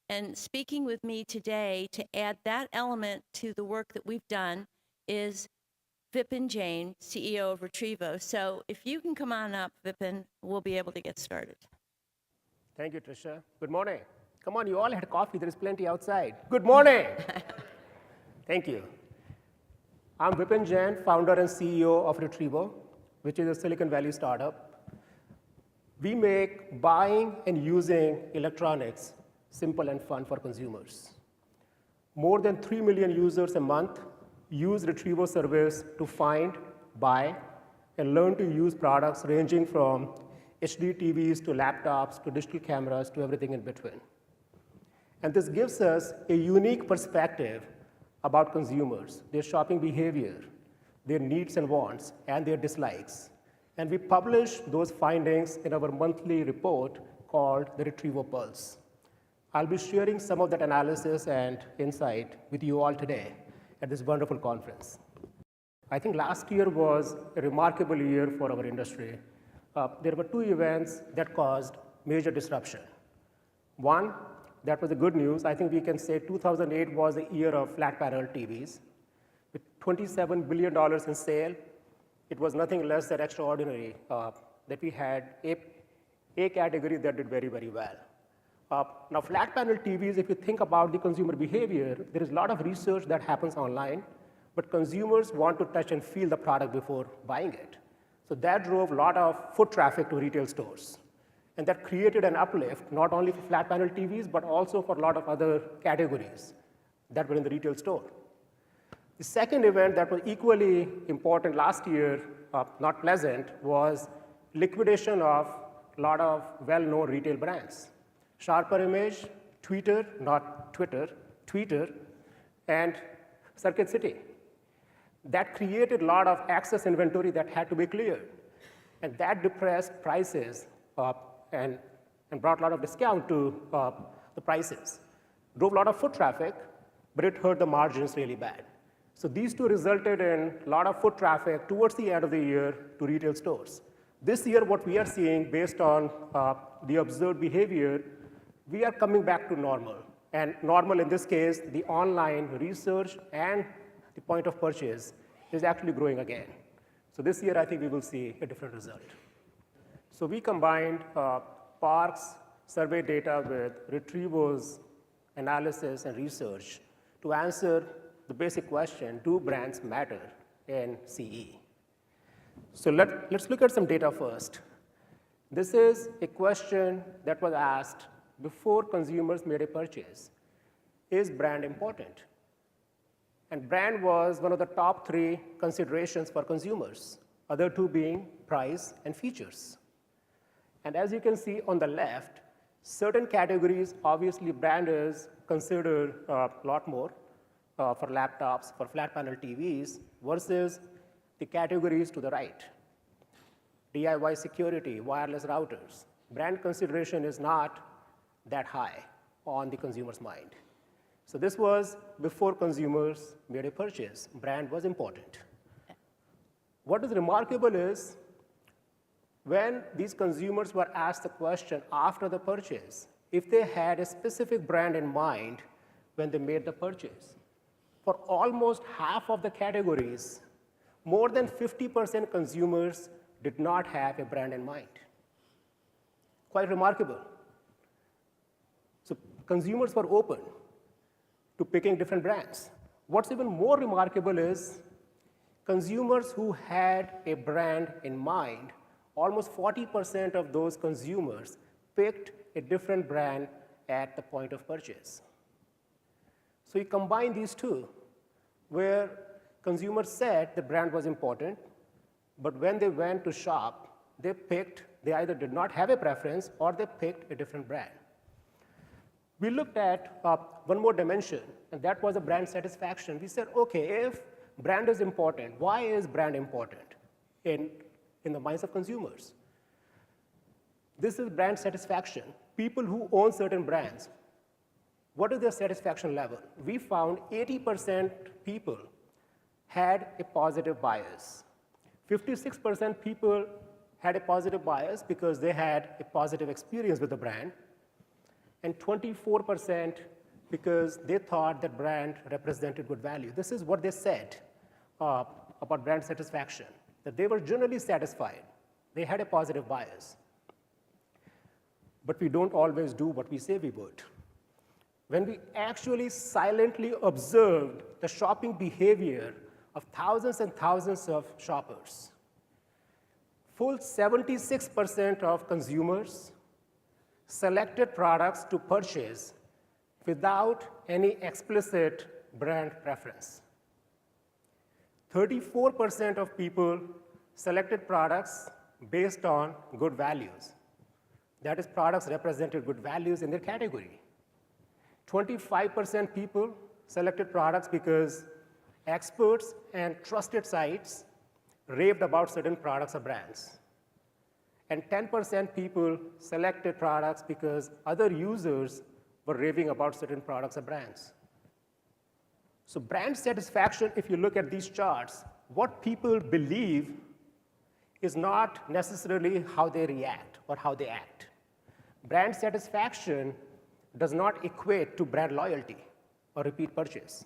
And speaking with me today to add that element to the work that we've done is Vipin Jain, CEO of Retrevo. So if you can come on up, Vipin, we'll be able to get started. Thank you, Trisha. Good morning. Come on, you all had coffee. There is plenty outside. Good morning. Thank you. I'm Vipin Jain, founder and CEO of Retrevo, which is a Silicon Valley startup. We make buying and using electronics simple and fun for consumers. More than 3 million users a month use Retrevo service to find, buy, and learn to use products ranging from HD TVs to laptops to digital cameras to everything in between. And this gives us a unique perspective about consumers, their shopping behavior, their needs and wants, and their dislikes. And we publish those findings in our monthly report called the Retrevo Pulse. I'll be sharing some of that analysis and insight with you all today at this wonderful conference. I think last year was a remarkable year for our industry. There were two events that caused major disruption. One, that was the good news. I think we can say 2008 was the year of flat panel TVs. With $27 billion in sale, it was nothing less than extraordinary that we had a category that did very, very well. Now, flat panel TVs, if you think about the consumer behavior, there is a lot of research that happens online, but consumers want to touch and feel the product before buying it. So that drove a lot of foot traffic to retail stores. And that created an uplift, not only for flat panel TVs, but also for a lot of other categories that were in the retail store. The second event that was equally important last year, not pleasant, was liquidation of a lot of well-known retail brands. Sharper Image, Twitter, not Twitter, Twitter, and Circuit City. That created a lot of excess inventory that had to be cleared. And that depressed prices and brought a lot of discount to the prices. Drove a lot of foot traffic, but it hurt the margins really bad. So these two resulted in a lot of foot traffic towards the end of the year to retail stores. This year, what we are seeing based on the observed behavior, we are coming back to normal. And normal in this case, the online research and the point of purchase is actually growing again. So this year, I think we will see a different result. So we combined Park's survey data with Retrevo's analysis and research to answer the basic question, do brands matter in CE? So let's look at some data first. This is a question that was asked before consumers made a purchase. Is brand important? And brand was one of the top 3 considerations for consumers, other 2 being price and features. And as you can see on the left, certain categories, obviously brand is considered a lot more for laptops, for flat panel TVs, versus the categories to the right. DIY security, wireless routers. Brand consideration is not that high on the consumer's mind. So this was before consumers made a purchase. Brand was important. What is remarkable is when these consumers were asked the question after the purchase, if they had a specific brand in mind when they made the purchase, for almost half of the categories, more than 50% consumers did not have a brand in mind. Quite remarkable. So consumers were open to picking different brands. What's even more remarkable is consumers who had a brand in mind, almost 40% of those consumers picked a different brand at the point of purchase. So you combine these two, where consumers said the brand was important, but when they went to shop, they either did not have a preference or they picked a different brand. We looked at one more dimension, and that was a brand satisfaction. We said, okay, if brand is important, why is brand important in the minds of consumers? This is brand satisfaction. People who own certain brands, what is their satisfaction level? We found 80% people had a positive bias. 56% people had a positive bias because they had a positive experience with the brand. and 24% because they thought that brand represented good value. This is what they said about brand satisfaction, that they were generally satisfied. They had a positive bias. But we don't always do what we say we would. When we actually silently observed the shopping behavior of thousands and thousands of shoppers, full 76% of consumers selected products to purchase without any explicit brand preference. 34% of people selected products based on good values. That is, products represented good values in their category. 25% people selected products because experts and trusted sites raved about certain products or brands. And 10% people selected products because other users were raving about certain products or brands. So brand satisfaction, if you look at these charts, what people believe is not necessarily how they react or how they act. Brand satisfaction does not equate to brand loyalty or repeat purchase.